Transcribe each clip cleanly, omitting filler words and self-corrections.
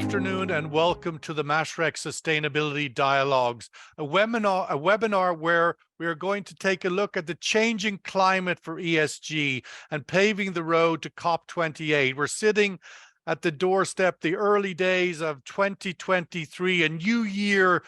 afternoon and welcome to the Mashreq Sustainability Dialogues, a webinar where we are going to take a look at the changing climate for ESG and paving the road to COP28. We're sitting at the doorstep, the early days of 2023, a new year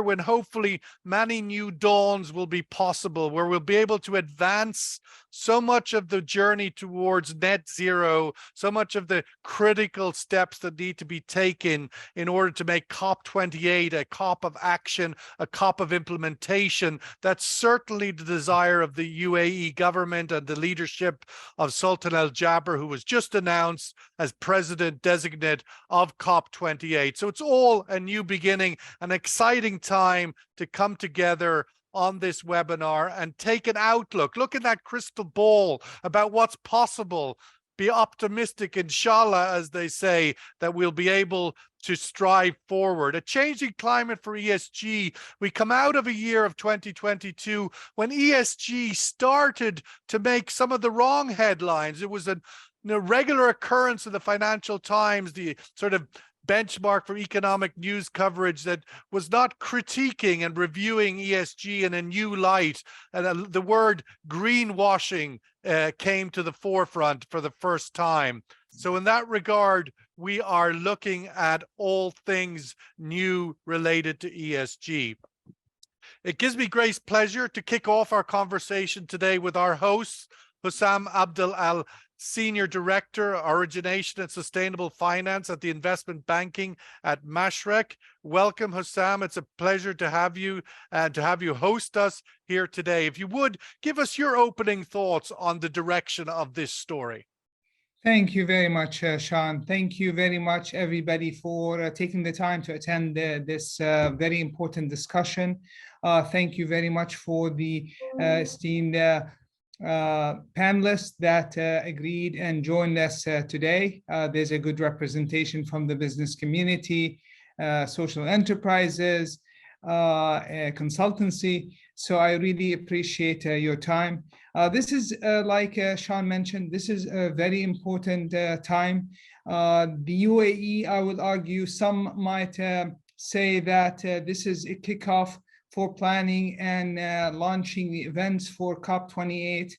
when hopefully many new dawns will be possible, where we'll be able to advance so much of the journey towards net zero, so much of the critical steps that need to be taken in order to make COP28 a COP of action, a COP of implementation. That's certainly the desire of the UAE government and the leadership of Sultan Al Jaber, who was just announced as president designate of COP28. So it's all a new beginning, an exciting time to come together on this webinar and take an outlook, look in that crystal ball about what's possible, be optimistic, inshallah, as they say, that we'll be able to strive forward. A changing climate for ESG. We come out of a year of 2022 when ESG started to make some of the wrong headlines. It was a regular occurrence in the Financial Times, the sort of benchmark for economic news coverage that was not critiquing and reviewing ESG in a new light. And the word greenwashing came to the forefront for the first time. So in that regard, we are looking at all things new related to ESG. It gives me great pleasure to kick off our conversation today with our hosts, Husam Abdel, Senior Director, Origination and Sustainable Finance at the Investment Banking at Mashreq. Welcome, Husam. It's a pleasure to have you and to have you host us here today. If you would, give us your opening thoughts on the direction of this story. Thank you very much, Sean. Thank you very much, everybody, for taking the time to attend this very important discussion. Thank you very much for the esteemed panelists that agreed and joined us today. There's a good representation from the business community, social enterprises, consultancy. So I really appreciate your time. This is, like Sean mentioned, this is a very important time. The UAE, I would argue, some might say that this is a kickoff for planning and launching the events for COP28.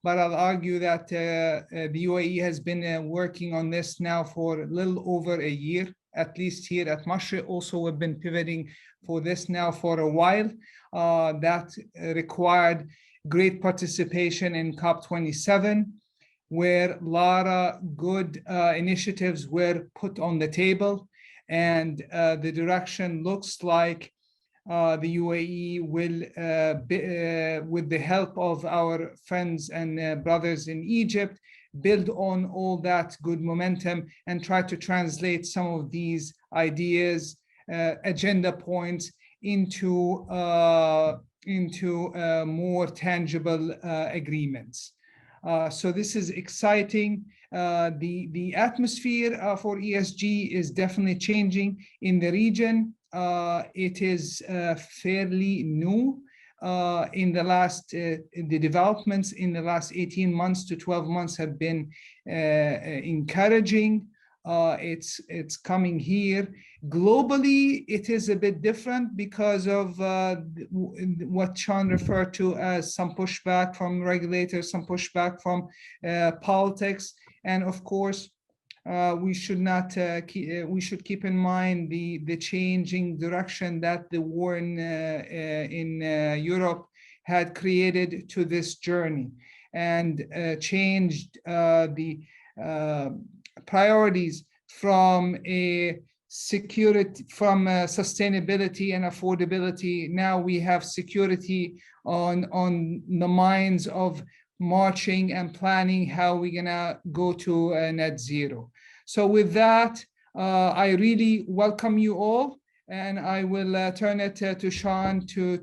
But I'll argue that the UAE has been working on this now for a little over a year, at least here at Mashreq. Also, we've been pivoting for this now for a while. That required great participation in COP27, where a lot of good initiatives were put on the table. And the direction looks like the UAE will, with the help of our friends and brothers in Egypt, build on all that good momentum and try to translate some of these ideas, agenda points into more tangible agreements. So this is exciting. The atmosphere for ESG is definitely changing in the region. It is fairly new in the last, the developments in the last 18 months to 12 months have been encouraging. It's coming here. Globally, it is a bit different because of what Sean referred to as some pushback from regulators, some pushback from politics, and of course, we should not we should keep in mind the changing direction that the war in Europe had created to this journey, and changed the priorities from sustainability and affordability. Now we have security on the minds of marching and planning how we're gonna go to net zero. So with that, I really welcome you all, and I will turn it to Sean to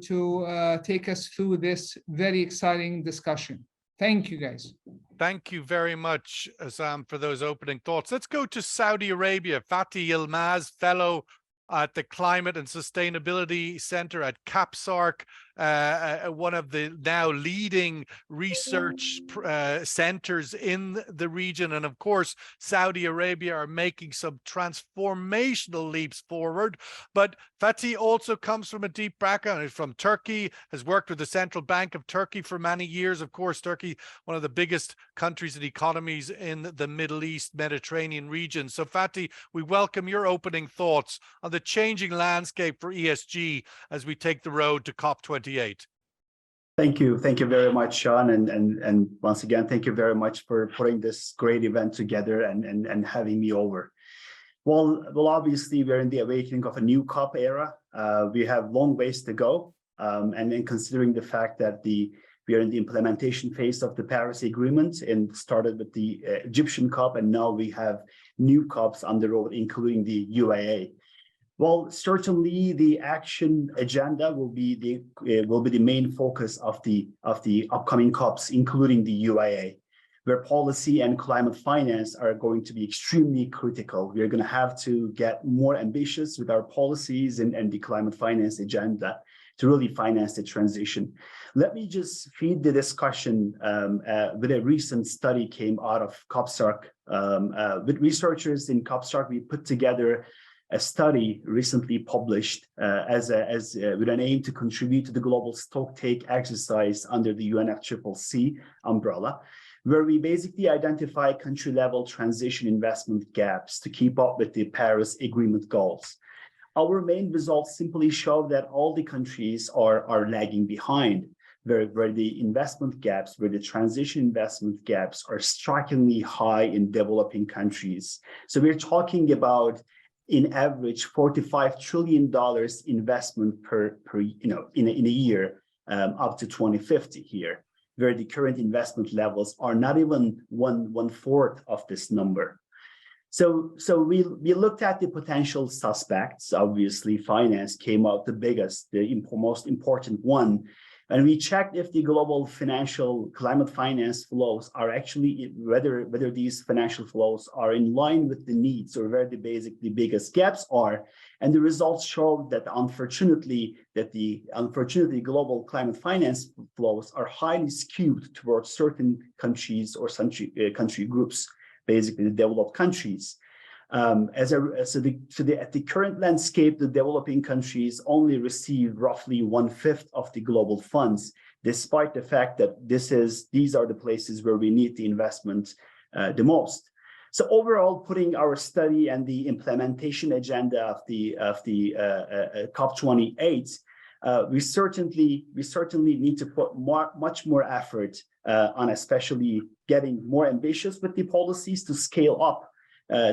take us through this very exciting discussion. Thank you, guys. Thank you very much, Husam, for those opening thoughts. Let's go to Saudi Arabia. Fatih Yilmaz, fellow at the Climate and Sustainability Center at KAPSARC. one of the now leading research centers in the region. And of course, Saudi Arabia are making some transformational leaps forward. But Fatih also comes from a deep background. He's from Turkey, has worked with the Central Bank of Turkey for many years. Of course, Turkey, one of the biggest countries and economies in the Middle East, Mediterranean region. So Fatih, we welcome your opening thoughts on the changing landscape for ESG as we take the road to COP28. Thank you very much, Sean, and once again, thank you very much for putting this great event together and having me over. Well, obviously we're in the awakening of a new COP era. We have long ways to go, and then considering the fact that we are in the implementation phase of the Paris Agreement, and started with the Egyptian COP, and now we have new COPs on the road, including the UAE. Well, certainly the action agenda will be the main focus of the upcoming COPs, including the UAE, where policy and climate finance are going to be extremely critical. We are going to have to get more ambitious with our policies and the climate finance agenda to really finance the transition. Let me just feed the discussion with a recent study came out of KAPSARC. With researchers in KAPSARC, we put together a study recently published with an aim to contribute to the global stocktake exercise under the UNFCCC umbrella, where we basically identify country-level transition investment gaps to keep up with the Paris Agreement goals. Our main results simply show that all the countries are lagging behind, where the investment gaps, where the transition investment gaps are strikingly high in developing countries. So we're talking about, in average, $45 trillion investment per in a year up to 2050 here, where the current investment levels are not even one fourth of this number. So we looked at the potential suspects. Obviously, finance came out the biggest, the most important one. And we checked if the global financial climate finance flows are actually, whether these financial flows are in line with the needs, or where the biggest gaps are. And the results show that unfortunately global climate finance flows are highly skewed towards certain countries or country groups, basically the developed countries. At the current landscape, the developing countries only receive roughly 1/5 of the global funds, despite the fact that these are the places where we need the investment the most. So overall, putting our study and the implementation agenda of the COP28, we certainly need to put much more effort on especially getting more ambitious with the policies to scale up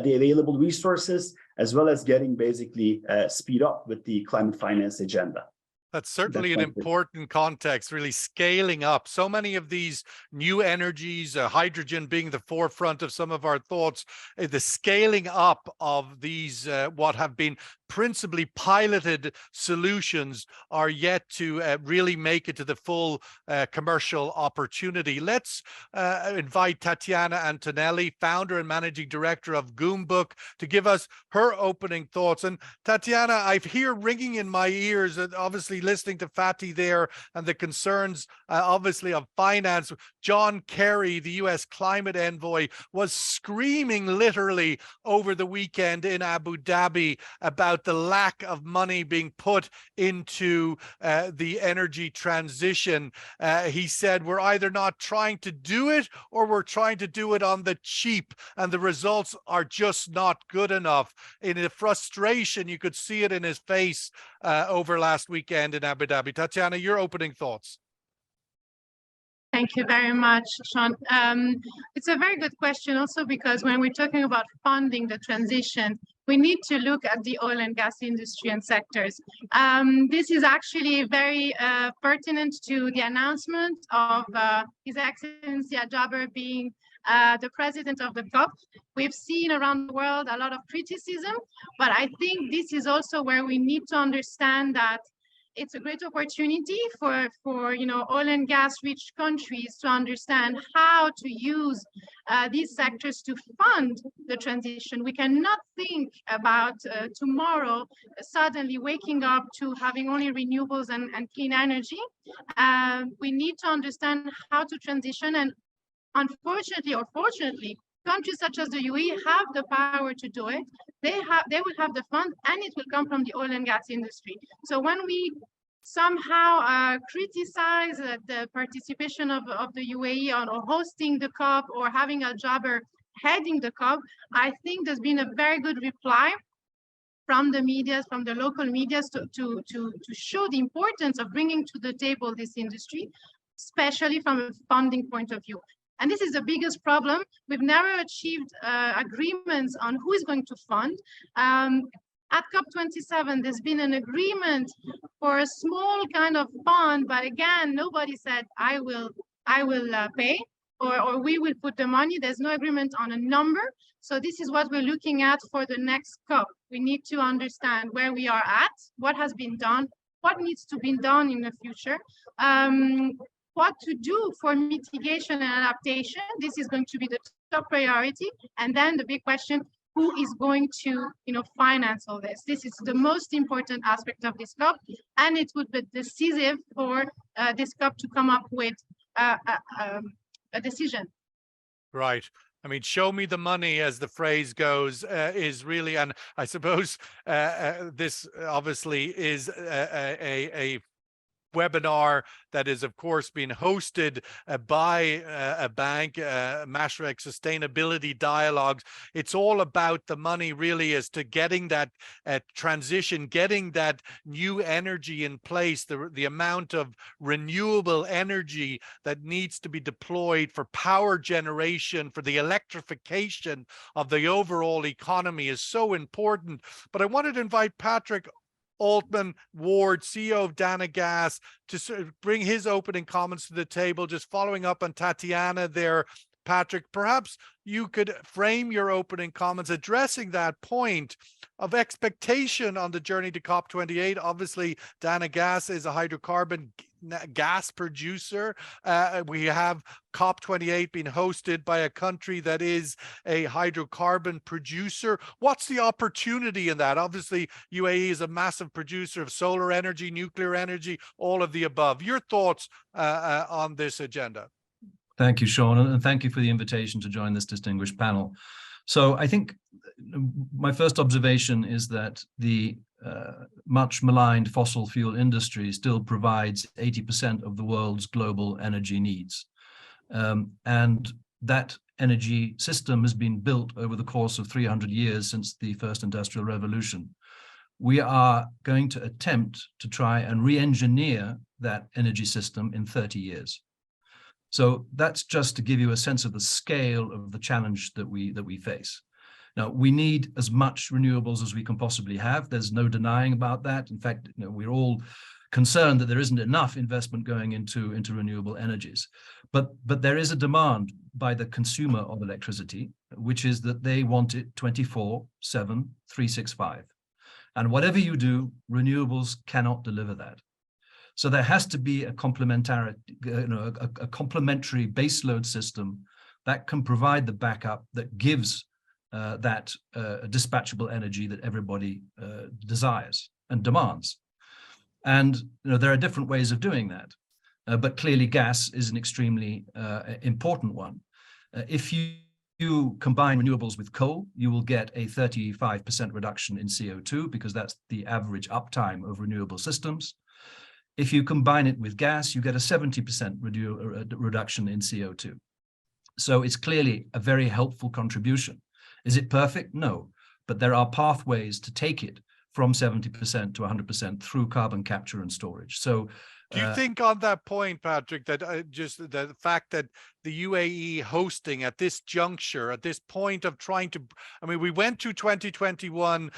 the available resources, as well as getting basically speed up with the climate finance agenda. That's certainly an important context, really scaling up. So many of these new energies, hydrogen being the forefront of some of our thoughts, the scaling up of these, what have been principally piloted solutions, are yet to really make it to the full commercial opportunity. Let's invite Tatiana Antonelli, founder and managing director of Goumbook, to give us her opening thoughts. And Tatiana, I hear ringing in my ears, that obviously listening to Fatih there and the concerns obviously of finance. John Kerry, the US climate envoy, was screaming literally over the weekend in Abu Dhabi about the lack of money being put into the energy transition. He said, we're either not trying to do it, or we're trying to do it on the cheap, and the results are just not good enough. In the frustration, you could see it in his face over last weekend in Abu Dhabi. Tatiana, your opening thoughts. Thank you very much, Sean. It's a very good question also, because when we're talking about funding the transition, we need to look at the oil and gas industry and sectors. This is actually very pertinent to the announcement of His Excellency Jaber being the president of the COP. We've seen around the world a lot of criticism, but I think this is also where we need to understand that it's a great opportunity for oil and gas rich countries to understand how to use these sectors to fund the transition. We cannot think about tomorrow suddenly waking up to having only renewables and clean energy. We need to understand how to transition, and unfortunately or fortunately, countries such as the UAE have the power to do it. They will have the fund, and it will come from the oil and gas industry. So when we somehow criticize the participation of the UAE on hosting the COP or having Al Jaber heading the COP, I think there's been a very good reply from the media, from the local media, to show the importance of bringing to the table this industry, especially from a funding point of view. And this is the biggest problem. We've never achieved agreements on who is going to fund. At COP27, there's been an agreement for a small kind of fund, but again, nobody said, I will pay, or we will put the money. There's no agreement on a number. So this is what we're looking at for the next COP. We need to understand where we are at, what has been done, what needs to be done in the future, what to do for mitigation and adaptation. This is going to be the top priority. And then the big question, who is going to finance all this? This is the most important aspect of this COP, and it would be decisive for this COP to come up with a decision. Right. I mean, show me the money, as the phrase goes, is really, and I suppose this obviously is a webinar that is, of course, being hosted by a bank, Mashreq Sustainability Dialogues. It's all about the money, really, as to getting that transition, getting that new energy in place, the amount of renewable energy that needs to be deployed for power generation, for the electrification of the overall economy is so important. But I wanted to invite Patrick Allman-Ward, CEO of Dana Gas, to bring his opening comments to the table. Just following up on Tatiana there, Patrick, perhaps you could frame your opening comments addressing that point of expectation on the journey to COP28. Obviously, Dana Gas is a hydrocarbon gas producer. We have COP28 being hosted by a country that is a hydrocarbon producer. What's the opportunity in that? Obviously, UAE is a massive producer of solar energy, nuclear energy, all of the above. Your thoughts on this agenda? Thank you, Sean, and thank you for the invitation to join this distinguished panel. So I think my first observation is that the much maligned fossil fuel industry still provides 80% of the world's global energy needs. And that energy system has been built over the course of 300 years since the first industrial revolution. We are going to attempt to try and re-engineer that energy system in 30 years. So that's just to give you a sense of the scale of the challenge that we face. Now, we need as much renewables as we can possibly have. There's no denying about that. In fact, we're all concerned that there isn't enough investment going into renewable energies. But there is a demand by the consumer of electricity, which is that they want it 24/7, 365. And whatever you do, renewables cannot deliver that. So there has to be a complementary baseload system that can provide the backup that gives that dispatchable energy that everybody desires and demands. And there are different ways of doing that, but clearly gas is an extremely important one. If you combine renewables with coal, you will get a 35% reduction in CO2 because that's the average uptime of renewable systems. If you combine it with gas, you get a 70% reduction in CO2. So it's clearly a very helpful contribution. Is it perfect? No, but there are pathways to take it from 70% to 100% through carbon capture and storage. So do you think on that point, Patrick, that just the fact that the UAE hosting at this juncture, at this point of trying to, I mean, we went to 2021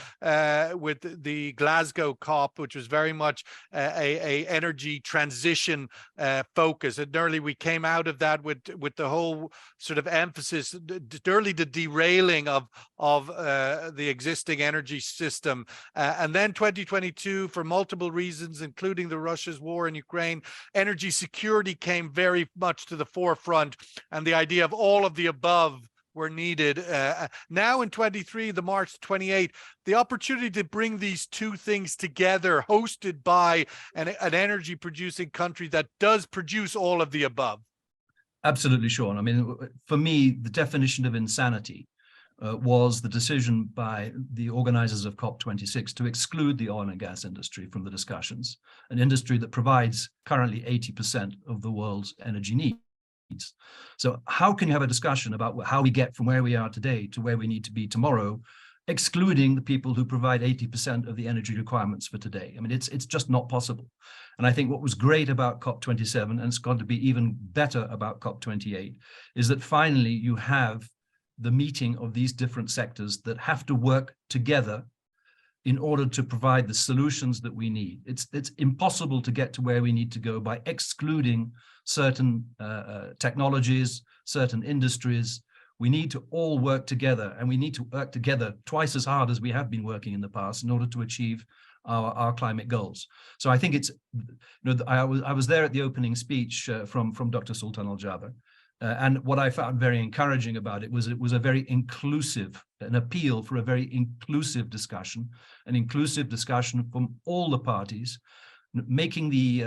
with the Glasgow COP, which was very much a energy transition focus. And early we came out of that with the whole sort of emphasis, early the derailing of the existing energy system. And then 2022, for multiple reasons, including the Russia's war in Ukraine, energy security came very much to the forefront, and the idea of all of the above were needed. Now in 23, the March 28, the opportunity to bring these two things together, hosted by an energy producing country that does produce all of the above. Absolutely, Sean. I mean, for me, the definition of insanity was the decision by the organizers of COP26 to exclude the oil and gas industry from the discussions, an industry that provides currently 80% of the world's energy needs. So how can you have a discussion about how we get from where we are today to where we need to be tomorrow, excluding the people who provide 80% of the energy requirements for today? I mean, it's just not possible. And I think what was great about COP27, and it's going to be even better about COP28, is that finally you have the meeting of these different sectors that have to work together in order to provide the solutions that we need. It's impossible to get to where we need to go by excluding certain technologies, certain industries. We need to all work together, and we need to work together twice as hard as we have been working in the past in order to achieve our climate goals. So I think it's, you know, I was there at the opening speech from Dr. Sultan Al-Jaber. And what I found very encouraging about it was a very inclusive, an appeal for a very inclusive discussion, an inclusive discussion from all the parties. Making the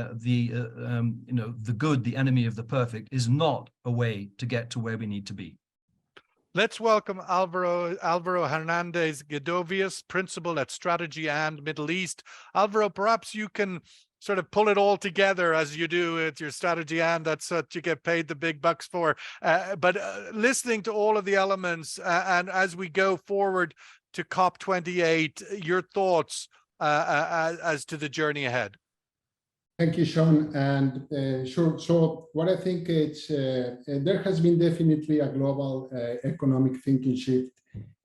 good the enemy of the perfect is not a way to get to where we need to be. Let's welcome Alvaro Hernandez Gedovius, Principal at Strategy and Middle East. Alvaro, perhaps you can sort of pull it all together as you do with your strategy, and that's what you get paid the big bucks for. But listening to all of the elements and as we go forward to COP28, your thoughts as to the journey ahead. Thank you, Sean. And sure. So what I think it's there has been definitely a global economic thinking shift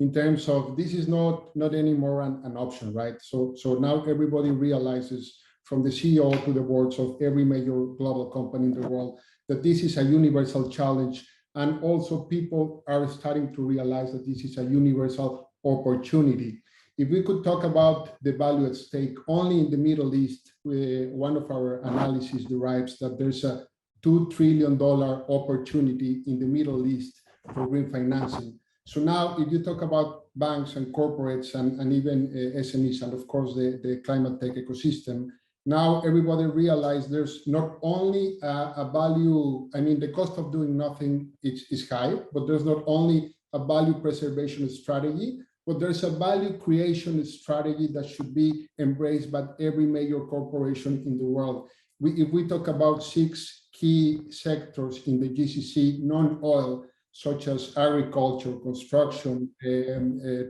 in terms of this is not anymore an option, right? So now everybody realizes, from the CEO to the boards of every major global company in the world, that this is a universal challenge. And also people are starting to realize that this is a universal opportunity. If we could talk about the value at stake, only in the Middle East, one of our analysis derives that there's a $2 trillion opportunity in the Middle East for green financing. So now if you talk about banks and corporates and even SMEs, and of course the climate tech ecosystem, now everybody realizes there's not only a value, I mean, the cost of doing nothing is high, but there's not only a value preservation strategy, but there's a value creation strategy that should be embraced by every major corporation in the world. If we talk about 6 key sectors in the GCC, non-oil, such as agriculture, construction,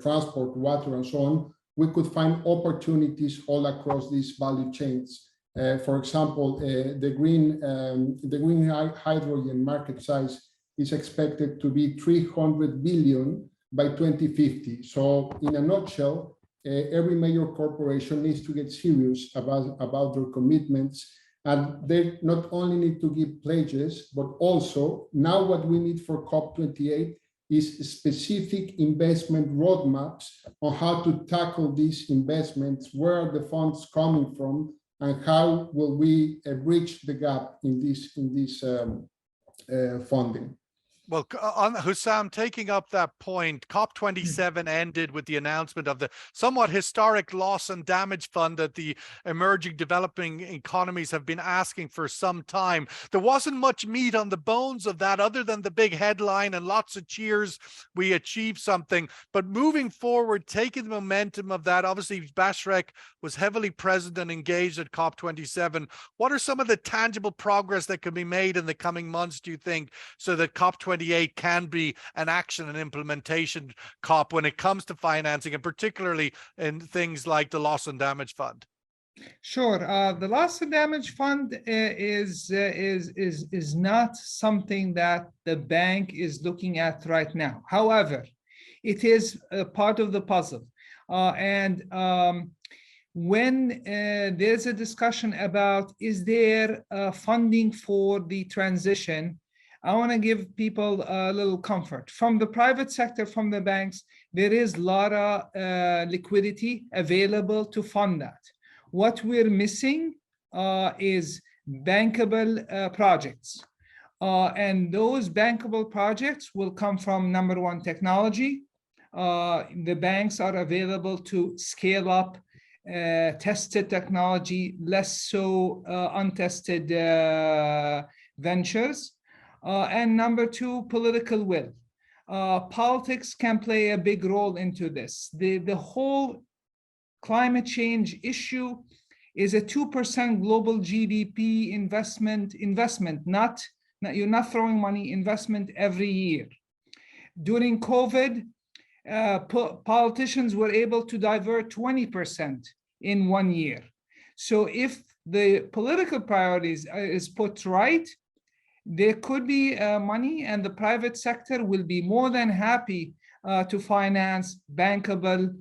transport, water, and so on, we could find opportunities all across these value chains. For example, the green hydrogen market size is expected to be 300 billion by 2050. So in a nutshell, every major corporation needs to get serious about their commitments, and they not only need to give pledges, but also now what we need for COP28 is specific investment roadmaps on how to tackle these investments, where are the funds coming from, and how will we bridge the gap in this funding. Well, on Husam, taking up that point, COP27 ended with the announcement of the somewhat historic loss and damage fund that the emerging developing economies have been asking for some time. There wasn't much meat on the bones of that other than the big headline and lots of cheers. We achieved something. But moving forward, taking the momentum of that, obviously Mashreq was heavily present and engaged at COP27. What are some of the tangible progress that can be made in the coming months, do you think, so that COP28 can be an action and implementation COP when it comes to financing, and particularly in things like the loss and damage fund? Sure. The loss and damage fund is not something that the bank is looking at right now. However, it is a part of the puzzle. When there's a discussion about is there funding for the transition, I want to give people a little comfort. From the private sector, from the banks, there is a lot of liquidity available to fund that. What we're missing is bankable projects. And those bankable projects will come from, number one, technology. The banks are available to scale up tested technology, less so untested ventures. And number two, political will. Politics can play a big role into this. The whole climate change issue is a 2% global GDP investment, you're not throwing money, investment every year. During COVID, politicians were able to divert 20% in 1 year. So if the political priorities is put right, there could be money, and the private sector will be more than happy to finance bankable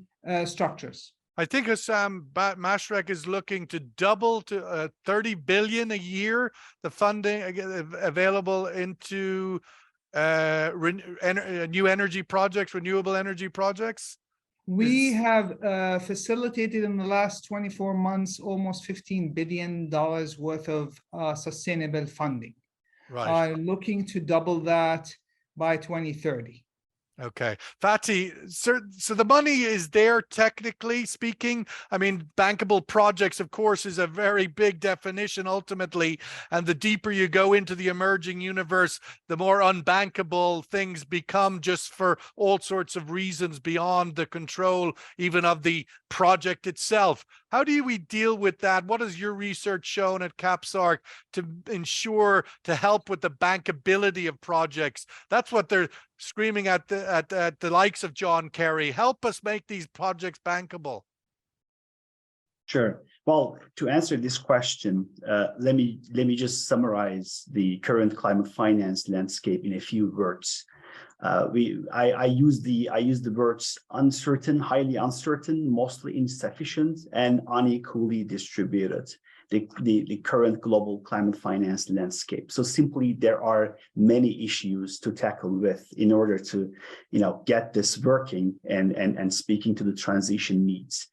structures. I think Husam, Mashreq is looking to double to 30 billion a year, the funding available into new energy projects, renewable energy projects. We have facilitated in the last 24 months almost $15 billion worth of sustainable funding. Right. Looking to double that by 2030. Okay, Fatih, so the money is there, technically speaking. I mean, bankable projects, of course, is a very big definition ultimately. And the deeper you go into the emerging universe, the more unbankable things become, just for all sorts of reasons beyond the control even of the project itself. How do we deal with that? What has your research shown at KAPSARC to ensure, to help with the bankability of projects? That's what they're screaming at the likes of John Kerry. Help us make these projects bankable. Sure. Well, to answer this question, let me just summarize the current climate finance landscape in a few words. I use the words uncertain, highly uncertain, mostly insufficient, and unequally distributed. The current global climate finance landscape. So simply, there are many issues to tackle with in order to, get this working and speaking to the transition needs.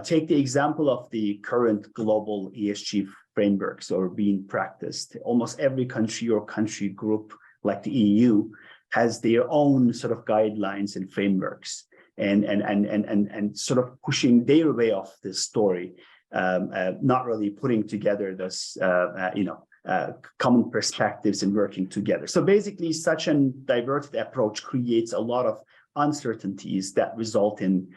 Take the example of the current global ESG frameworks or being practiced. Almost every country or country group, like the EU, has their own sort of guidelines and frameworks, and sort of pushing their way of this story. Not really putting together this, common perspectives and working together. So basically, such a diverted approach creates a lot of uncertainties that result in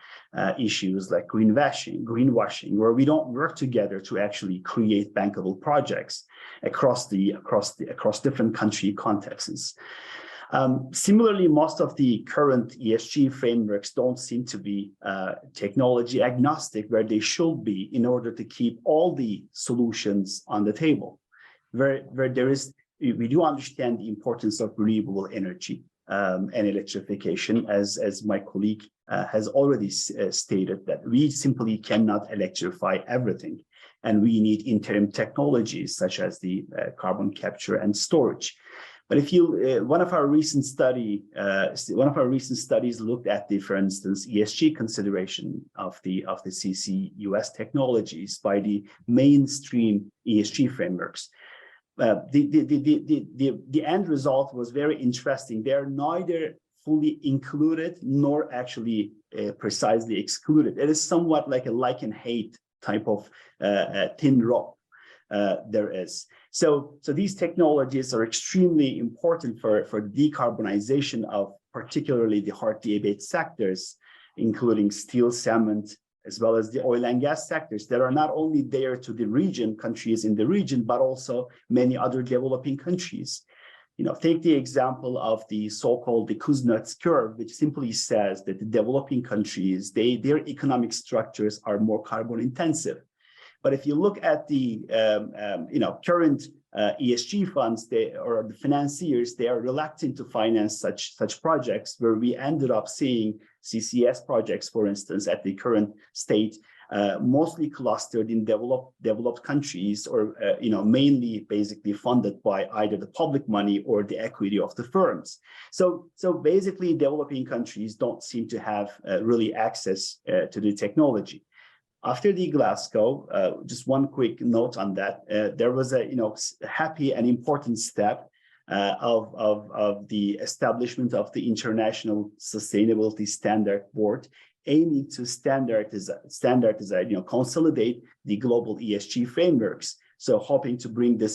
issues like greenwashing, where we don't work together to actually create bankable projects across different country contexts. Similarly, most of the current ESG frameworks don't seem to be technology agnostic, where they should be, in order to keep all the solutions on the table. Where we do understand the importance of renewable energy and electrification, as my colleague has already stated, that we simply cannot electrify everything, and we need interim technologies such as the carbon capture and storage. But if one of our recent studies looked at the, for instance, ESG consideration of the CCUS technologies by the mainstream ESG frameworks. The end result was very interesting. They're neither fully included nor actually precisely excluded. It is somewhat like a like and hate type of thin rope. There is. So these technologies are extremely important for decarbonization of particularly the hard-to-abate sectors, including steel, cement, as well as the oil and gas sectors that are not only there to the countries in the region, but also many other developing countries. Take the example of the so-called the Kuznets curve, which simply says that the developing countries, their economic structures are more carbon intensive. But if you look at the current ESG funds, or the financiers, they are reluctant to finance such projects, where we ended up seeing CCS projects, for instance, at the current state, mostly clustered in developed countries, or mainly basically funded by either the public money or the equity of the firms. So basically, developing countries don't seem to have really access to the technology. After the Glasgow, just one quick note on that, there was a happy and important step of the establishment of the International Sustainability Standard Board, aiming to standardize, consolidate the global ESG frameworks. So hoping to bring a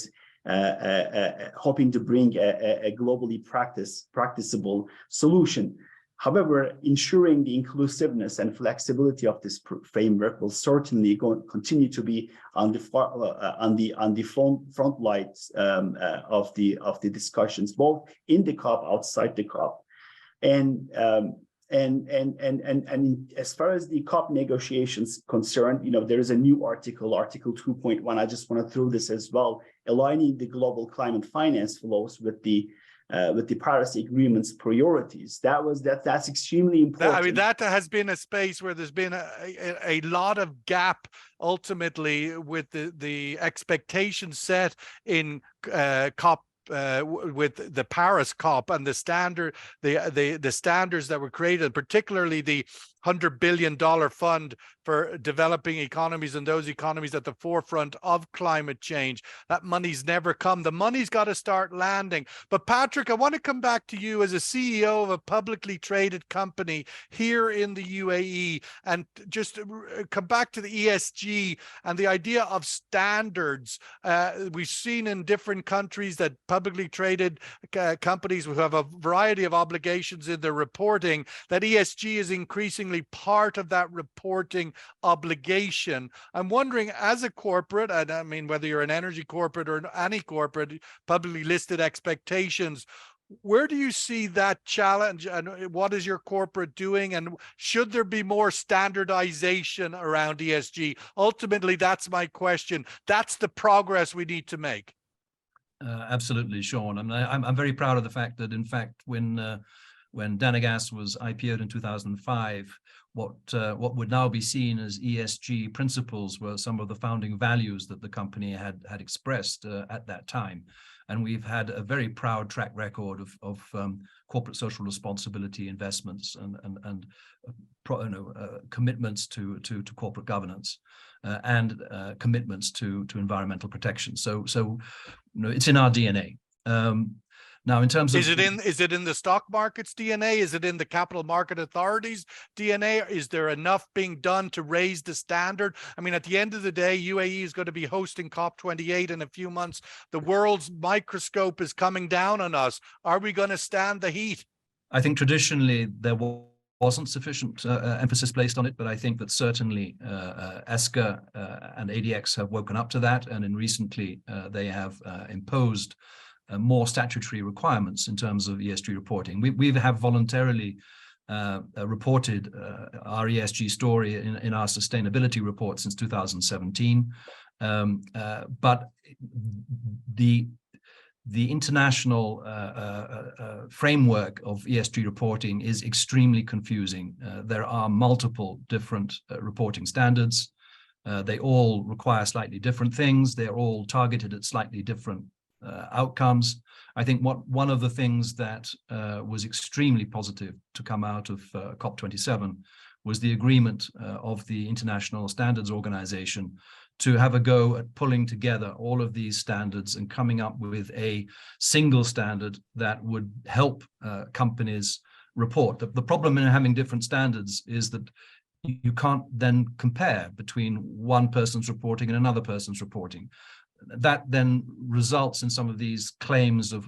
globally practicable solution. However, ensuring the inclusiveness and flexibility of this framework will certainly continue to be on the front lines of the discussions, both in the COP, outside the COP, and as far as the COP negotiations concerned, there is a new article 2.1. I just want to throw this as well, aligning the global climate finance flows with the Paris Agreement's priorities. That's extremely important. I mean, that has been a space where there's been a lot of gap ultimately with the expectations set in COP. With the Paris COP and the standards that were created, particularly the $100 billion fund for developing economies and those economies at the forefront of climate change. That money's never come. The money's got to start landing. But Patrick, I want to come back to you as a CEO of a publicly traded company here in the UAE, and just come back to the ESG and the idea of standards. We've seen in different countries that publicly traded companies who have a variety of obligations in their reporting, that ESG is increasingly part of that reporting obligation. I'm wondering, as a corporate, and I mean, whether you're an energy corporate or any corporate, publicly listed expectations, where do you see that challenge, and what is your corporate doing, and should there be more standardization around ESG? Ultimately, that's my question. That's the progress we need to make. Absolutely, Sean. I'm very proud of the fact that, in fact, when Danagas was IPO'd in 2005, what would now be seen as ESG principles were some of the founding values that the company had expressed at that time. And we've had a very proud track record of corporate social responsibility investments and commitments to corporate governance and commitments to environmental protection. So it's in our DNA. Now, in terms of is it in the stock market's DNA? Is it in the capital market authorities' DNA? Is there enough being done to raise the standard? I mean, at the end of the day, UAE is going to be hosting COP28 in a few months. The world's microscope is coming down on us. Are we going to stand the heat? I think traditionally there wasn't sufficient emphasis placed on it, but I think that certainly ESCA and ADX have woken up to that, and recently they have imposed more statutory requirements in terms of ESG reporting. We have voluntarily reported our ESG story in our sustainability report since 2017, but the international framework of ESG reporting is extremely confusing. There are multiple different reporting standards. They all require slightly different things. They're all targeted at slightly different outcomes. I think one of the things that was extremely positive to come out of COP27 was the agreement of the International Standards Organization to have a go at pulling together all of these standards and coming up with a single standard that would help companies report. The problem in having different standards is that you can't then compare between one person's reporting and another person's reporting. That then results in some of these claims of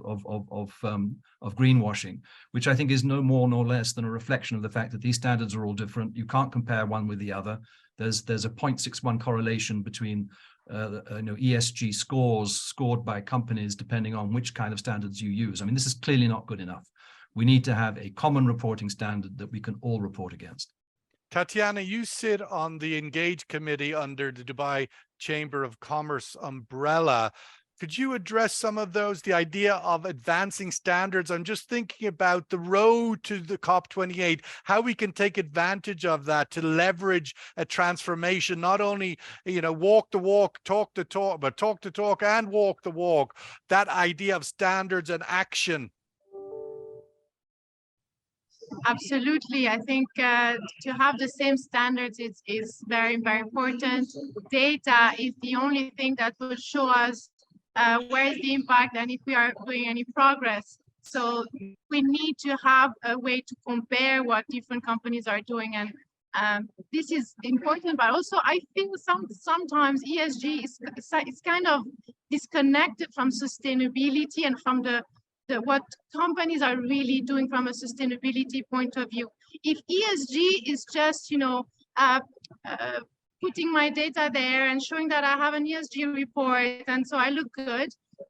greenwashing, which I think is no more nor less than a reflection of the fact that these standards are all different. You can't compare one with the other. There's a 0.61 correlation between ESG scores scored by companies depending on which kind of standards you use. I mean, this is clearly not good enough. We need to have a common reporting standard that we can all report against. Tatiana, you sit on the Engage Committee under the Dubai Chamber of Commerce umbrella. Could you address some of those, the idea of advancing standards? I'm just thinking about the road to the COP28, how we can take advantage of that to leverage a transformation, not only, walk the walk, talk the talk, but talk the talk and walk the walk, that idea of standards and action. Absolutely. I think to have the same standards is very, very important. Data is the only thing that will show us where is the impact and if we are doing any progress. So we need to have a way to compare what different companies are doing, and this is important. But also, I think sometimes ESG is kind of disconnected from sustainability and from what companies are really doing from a sustainability point of view. If ESG is just, putting my data there and showing that I have an ESG report and so I look good,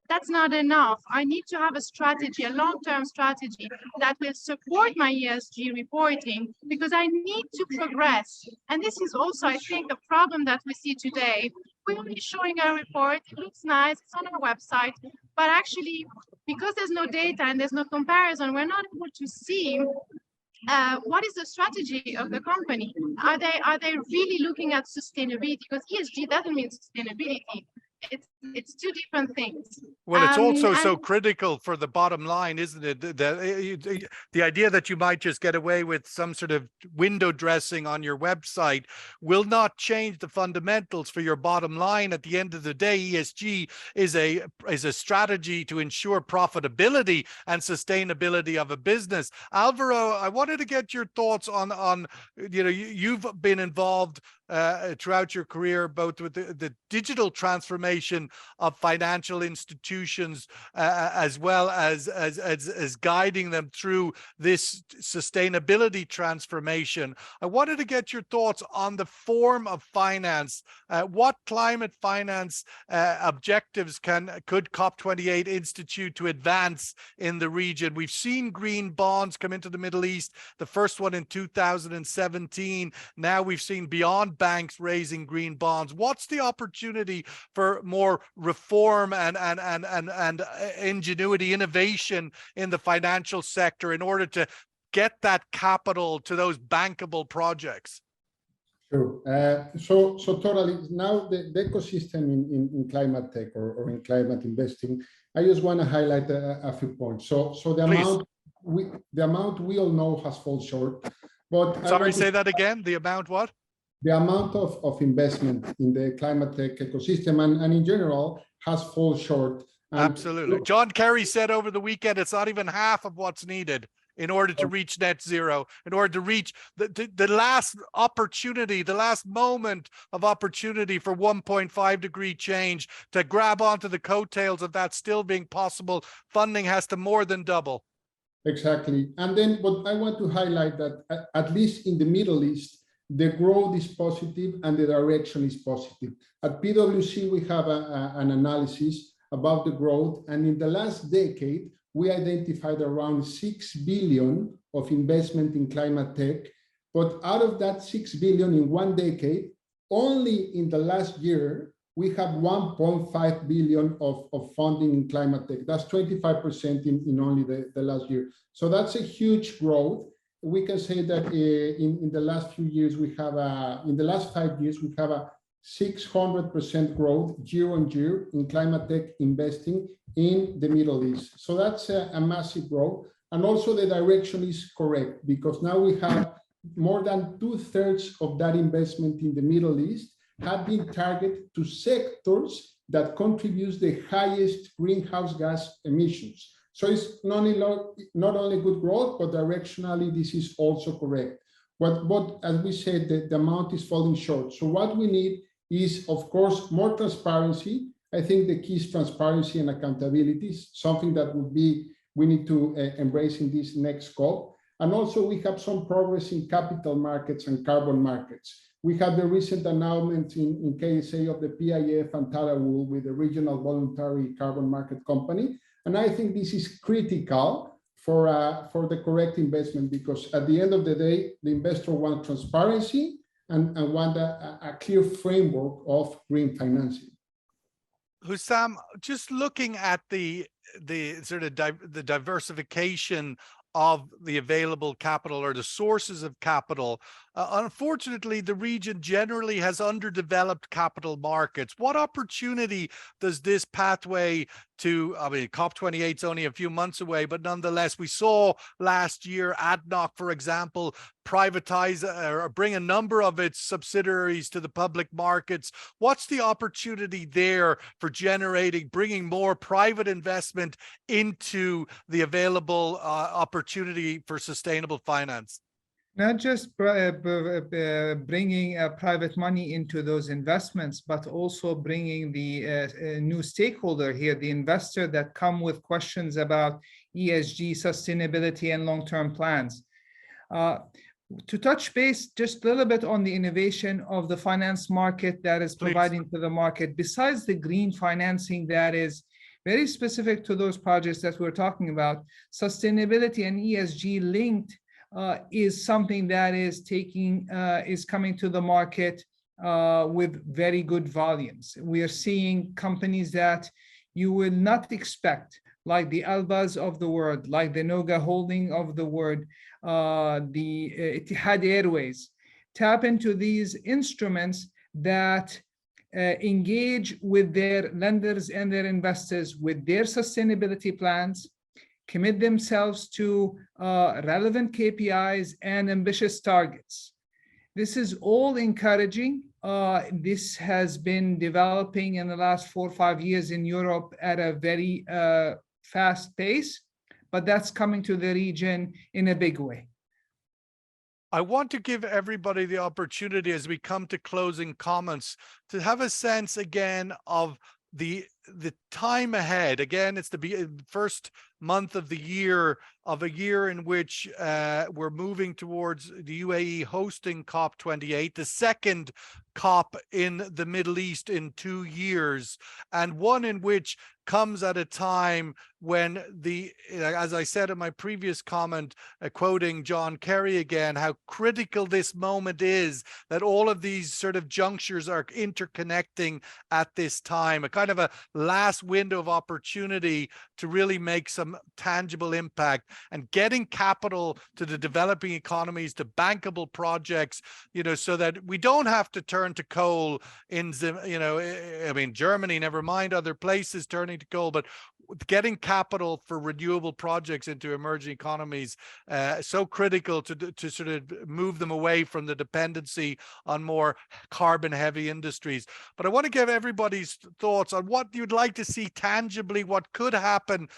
that's not enough. I need to have a strategy, a long-term strategy that will support my ESG reporting, because I need to progress. And this is also, I think, the problem that we see today. We're only showing a report, it looks nice, it's on our website, but actually, because there's no data and there's no comparison, we're not able to see what is the strategy of the company. Are they really looking at sustainability? Because ESG doesn't mean sustainability. It's two different things. Well, it's also so critical for the bottom line, isn't it? The idea that you might just get away with some sort of window dressing on your website will not change the fundamentals for your bottom line. At the end of the day, ESG is a strategy to ensure profitability and sustainability of a business. Alvaro, I wanted to get your thoughts on you've been involved throughout your career, both with the digital transformation of financial institutions, as well as guiding them through this sustainability transformation. I wanted to get your thoughts on the form of finance. What climate finance objectives could COP28 institute to advance in the region? We've seen green bonds come into the Middle East, the first one in 2017. Now we've seen beyond banks raising green bonds. What's the opportunity for more reform and ingenuity, innovation in the financial sector in order to get that capital to those bankable projects? Sure. So totally. Now the ecosystem in climate tech or in climate investing, I just want to highlight a few points. So the amount we all know has fallen short. But sorry, say that again. The amount what? The amount of investment in the climate tech ecosystem and in general has fallen short. And absolutely. John Kerry said over the weekend, it's not even half of what's needed in order to reach net zero, in order to reach the last opportunity, the last moment of opportunity for 1.5 degree change. To grab onto the coattails of that still being possible, funding has to more than double. Exactly. And then what I want to highlight that at least in the Middle East, the growth is positive and the direction is positive. At PwC, we have an analysis about the growth. And in the last decade, we identified around 6 billion of investment in climate tech. But out of that 6 billion in one decade, only in the last year, we have 1.5 billion of funding in climate tech. That's 25% in only the last year. So that's a huge growth. We can say that in the last few years, in the last 5 years, we have a 600% growth year on year in climate tech investing in the Middle East. So that's a massive growth. And also the direction is correct, because now we have more than 2/3 of that investment in the Middle East have been targeted to sectors that contribute the highest greenhouse gas emissions. So it's not only good growth, but directionally, this is also correct. But as we said, the amount is falling short. So what we need is, of course, more transparency. I think the key is transparency and accountability, something that we need to embrace in this next COP. And also we have some progress in capital markets and carbon markets. We have the recent announcement in KSA of the PIF and Tarawool with the Regional Voluntary Carbon Market Company. And I think this is critical for the correct investment, because at the end of the day, the investor wants transparency and want a clear framework of green financing. Husam, just looking at the sort of the diversification of the available capital or the sources of capital, unfortunately, the region generally has underdeveloped capital markets. What opportunity does this pathway to, I mean, COP28 is only a few months away, but nonetheless, we saw last year ADNOC, for example, privatize or bring a number of its subsidiaries to the public markets. What's the opportunity there for bringing more private investment into the available opportunity for sustainable finance? Not just bringing private money into those investments, but also bringing the new stakeholder here, the investor that come with questions about ESG, sustainability, and long-term plans. To touch base just a little bit on the innovation of the finance market that is providing to the market, besides the green financing that is very specific to those projects that we're talking about, sustainability and ESG linked is something that is coming to the market with very good volumes. We are seeing companies that you will not expect, like the Albas of the world, like the Noga Holding of the world, the Etihad Airways, tap into these instruments that engage with their lenders and their investors with their sustainability plans, commit themselves to relevant KPIs and ambitious targets. This is all encouraging. This has been developing in the last 4 or 5 years in Europe at a very fast pace, but that's coming to the region in a big way. I want to give everybody the opportunity as we come to closing comments to have a sense again of the time ahead. Again, it's the first month of the year, of a year in which we're moving towards the UAE hosting COP28, the second COP in the Middle East in 2 years, and one in which comes at a time when as I said in my previous comment, quoting John Kerry again, how critical this moment is, that all of these sort of junctures are interconnecting at this time, a kind of a last window of opportunity to really make some tangible impact, and getting capital to the developing economies, to bankable projects, so that we don't have to turn to coal in, I mean, Germany, never mind other places turning to coal, but getting capital for renewable projects into emerging economies, so critical to sort of move them away from the dependency on more carbon heavy industries. But I want to give everybody's thoughts on what you'd like to see tangibly, what could happen,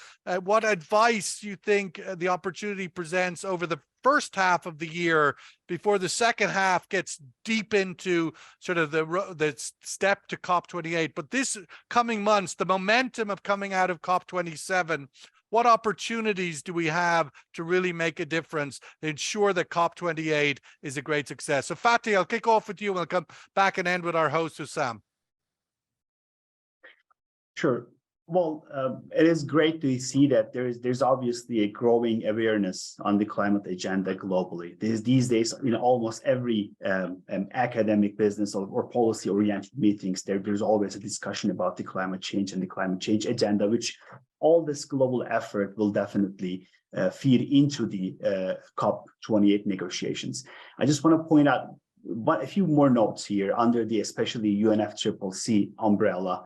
what advice you think the opportunity presents over the first half of the year before the second half gets deep into sort of the step to COP28. But this coming months, the momentum of coming out of COP27, what opportunities do we have to really make a difference, to ensure that COP28 is a great success? So Fatih, I'll kick off with you and I'll come back and end with our host, Husam. Sure. Well, it is great to see that there's obviously a growing awareness on the climate agenda globally. These days, in almost every academic, business, or policy-oriented meetings, there's always a discussion about the climate change and the climate change agenda, which all this global effort will definitely feed into the COP28 negotiations. I just want to point out a few more notes here under the especially UNFCCC umbrella.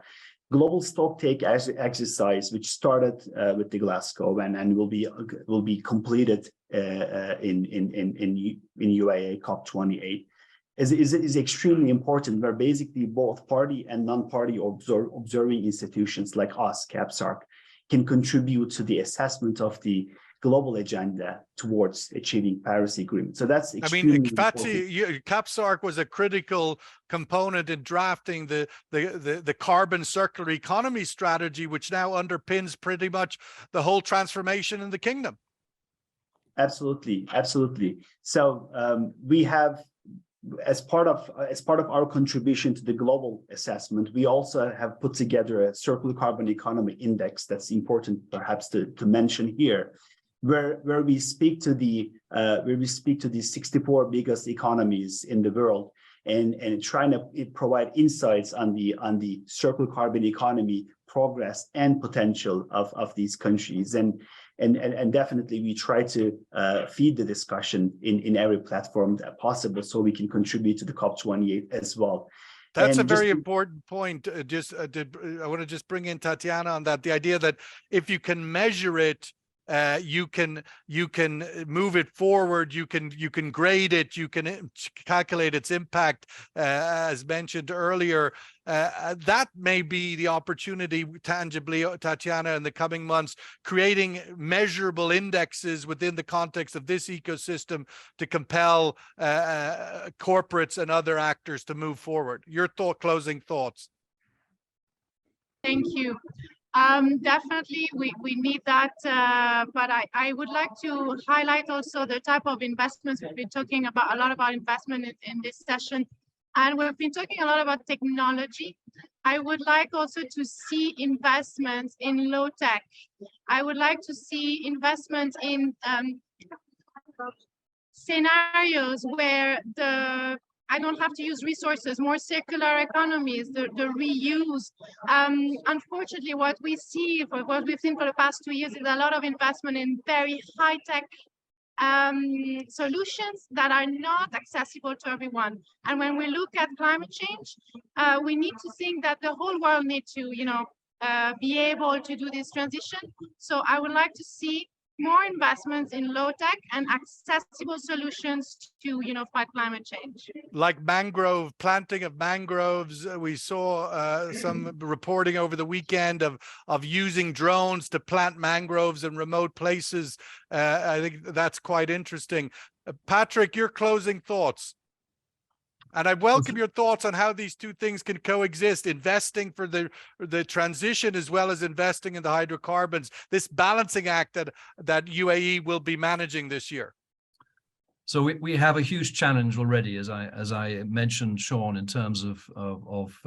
Global stocktake exercise, which started with the Glasgow and will be completed in UAE COP28, is extremely important, where basically both party and non-party observing institutions like us, KAPSARC, can contribute to the assessment of the global agenda towards achieving Paris Agreement. So that's extremely important. Fatih, KAPSARC was a critical component in drafting the carbon circular economy strategy, which now underpins pretty much the whole transformation in the kingdom. Absolutely, absolutely. So we have, as part of our contribution to the global assessment, we also have put together a circular carbon economy index that's important perhaps to mention here. where we speak to the 64 biggest economies in the world, and trying to provide insights on the circular carbon economy progress and potential of these countries. And definitely we try to feed the discussion in every platform that possible, so we can contribute to the COP28 as well. That's And a very important point. I want to just bring in Tatiana on that. The idea that if you can measure it, you can move it forward. You can grade it. You can calculate its impact, as mentioned earlier. That may be the opportunity tangibly, Tatiana, in the coming months, creating measurable indexes within the context of this ecosystem to compel corporates and other actors to move forward. Your closing thoughts. Thank you. Definitely, we need that, but I would like to highlight also the type of investments. We've been talking about a lot about investment in this session, and we've been talking a lot about technology. I would like also to see investments in low tech. I would like to see investments in scenarios where I don't have to use resources, more circular economies, the reuse. Unfortunately, what we've seen for the past 2 years is a lot of investment in very high-tech solutions that are not accessible to everyone. And when we look at climate change, we need to think that the whole world needs to, be able to do this transition. So I would like to see more investments in low tech and accessible solutions to, fight climate change. Like planting of mangroves. We saw some reporting over the weekend of using drones to plant mangroves in remote places. I think that's quite interesting. Patrick, your closing thoughts. And I welcome your thoughts on how these two things can coexist, investing for the transition as well as investing in the hydrocarbons, this balancing act that UAE will be managing this year. So we have a huge challenge already, as I mentioned, Sean, in terms of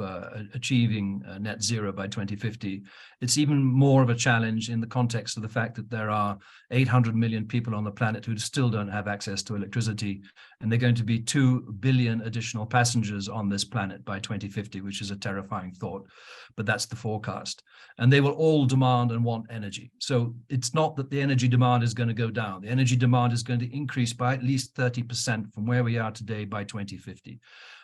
achieving net zero by 2050. It's even more of a challenge in the context of the fact that there are 800 million people on the planet who still don't have access to electricity, and they're going to be 2 billion additional passengers on this planet by 2050, which is a terrifying thought, but that's the forecast. And they will all demand and want energy. So it's not that the energy demand is going to go down. The energy demand is going to increase by at least 30% from where we are today by 2050.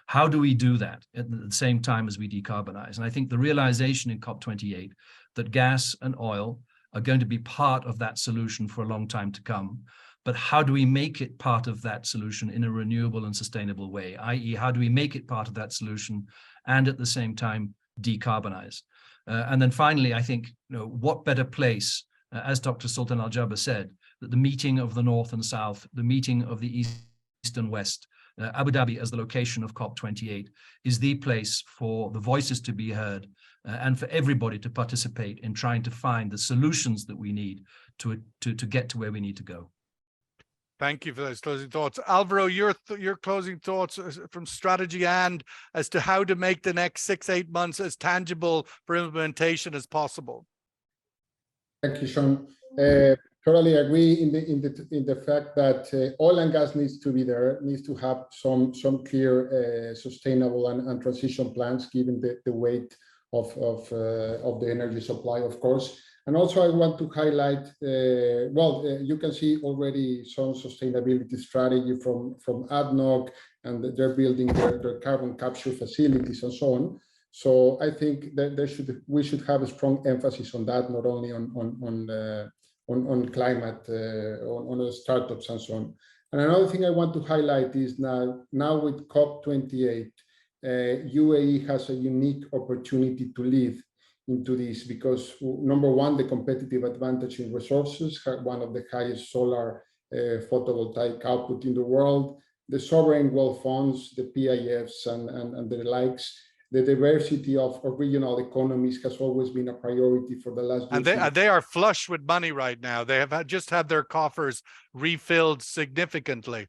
How do we do that at the same time as we decarbonize? And I think the realization in COP28 that gas and oil are going to be part of that solution for a long time to come. But how do we make it part of that solution in a renewable and sustainable way? I.e., how do we make it part of that solution and at the same time decarbonize? And then finally, I think, what better place, as Dr. Sultan Al-Jaber said, that the meeting of the North and South, the meeting of the East and West, Abu Dhabi as the location of COP28 is the place for the voices to be heard and for everybody to participate in trying to find the solutions that we need to get to where we need to go. Thank you for those closing thoughts. Alvaro, your closing thoughts from strategy and as to how to make the next 6-8 months as tangible for implementation as possible. Thank you, Sean. Totally agree in the fact that oil and gas needs to be there, needs to have some clear sustainable and transition plans given the weight of the energy supply, of course. And also I want to highlight, you can see already some sustainability strategy from ADNOC, and they're building their carbon capture facilities and so on. So I think that we should have a strong emphasis on that, not only on climate, on startups and so on. And another thing I want to highlight is now with COP28, UAE has a unique opportunity to lead into this because, number one, the competitive advantage in resources, one of the highest solar photovoltaic output in the world, the sovereign wealth funds, the PIFs and the likes. The diversity of regional economies has always been a priority for the last years. And they are flush with money right now. They have just had their coffers refilled significantly.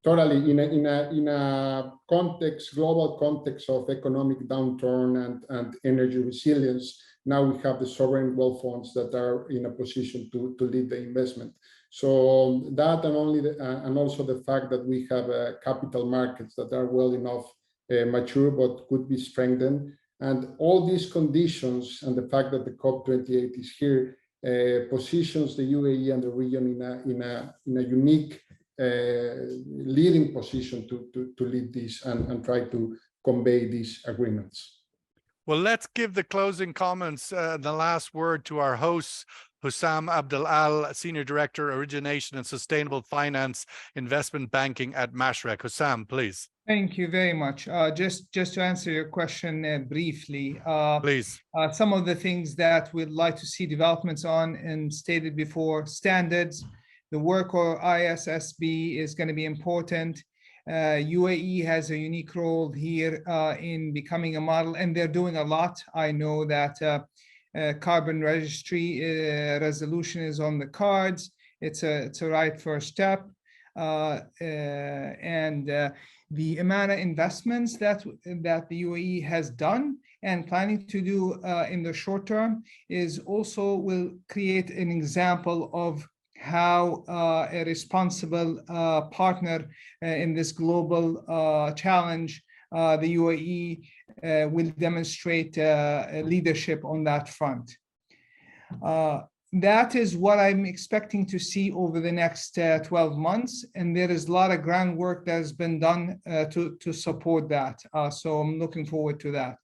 Totally, in a context, global context of economic downturn and energy resilience, Now we have the sovereign wealth funds that are in a position to lead the investment. So that and also the fact that we have capital markets that are well enough mature but could be strengthened. And all these conditions and the fact that the COP28 is here positions the UAE and the region in a unique leading position to lead this and try to convey these agreements. Well, let's give the closing comments, the last word to our hosts, Husam Abdel, Senior Director, Origination and Sustainable Finance Investment Banking at Mashreq. Husam, please. Thank you very much. Just to answer your question briefly, please. Some of the things that we'd like to see developments on, and stated before, standards. The work of ISSB is going to be important. UAE has a unique role here in becoming a model, and they're doing a lot. I know that carbon registry resolution is on the cards. It's a right first step, and the amount of investments that the UAE has done and planning to do in the short term is also will create an example of how a responsible partner in this global challenge, the UAE will demonstrate leadership on that front. That is what I'm expecting to see over the next 12 months. And there is a lot of groundwork that has been done to support that. So I'm looking forward to that.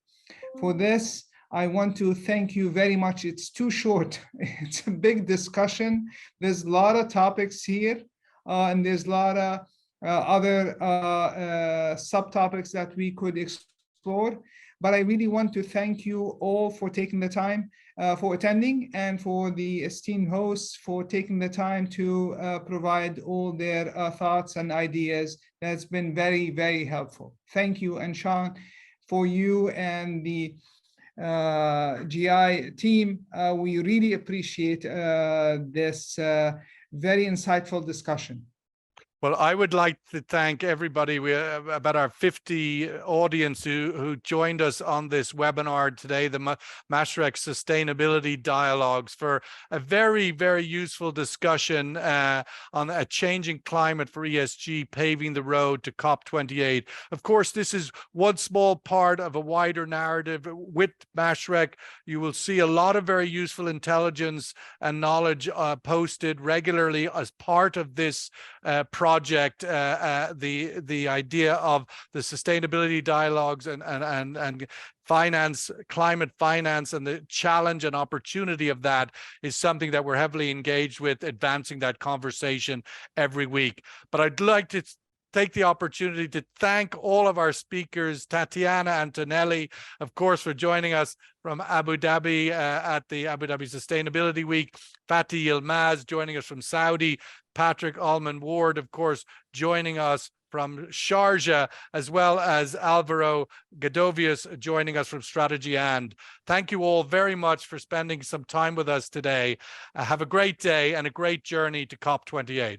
For this, I want to thank you very much. It's too short. It's a big discussion. There's a lot of topics here, and there's a lot of other subtopics that we could explore. But I really want to thank you all for taking the time for attending, and for the esteemed hosts for taking the time to provide all their thoughts and ideas. That's been very, very helpful. Thank you. And Sean, for you and the GI team, we really appreciate this very insightful discussion. Well, I would like to thank everybody. We about our 50 audience who joined us on this webinar today, the Mashreq Sustainability Dialogues, for a very, very useful discussion on a changing climate for ESG, paving the road to COP28. Of course, this is one small part of a wider narrative. With Mashreq, you will see a lot of very useful intelligence and knowledge posted regularly as part of this project, the idea of the sustainability dialogues and finance, climate finance, and the challenge and opportunity of that is something that we're heavily engaged with, advancing that conversation every week. But I'd like to take the opportunity to thank all of our speakers, Tatiana, Antonelli, of course, for joining us from Abu Dhabi at the Abu Dhabi Sustainability Week, Fatih Yilmaz joining us from Saudi, Patrick Allman-Ward, of course, joining us from Sharjah, as well as Alvaro Gedovius joining us from Strategy. And thank you all very much for spending some time with us today. Have a great day and a great journey to COP28.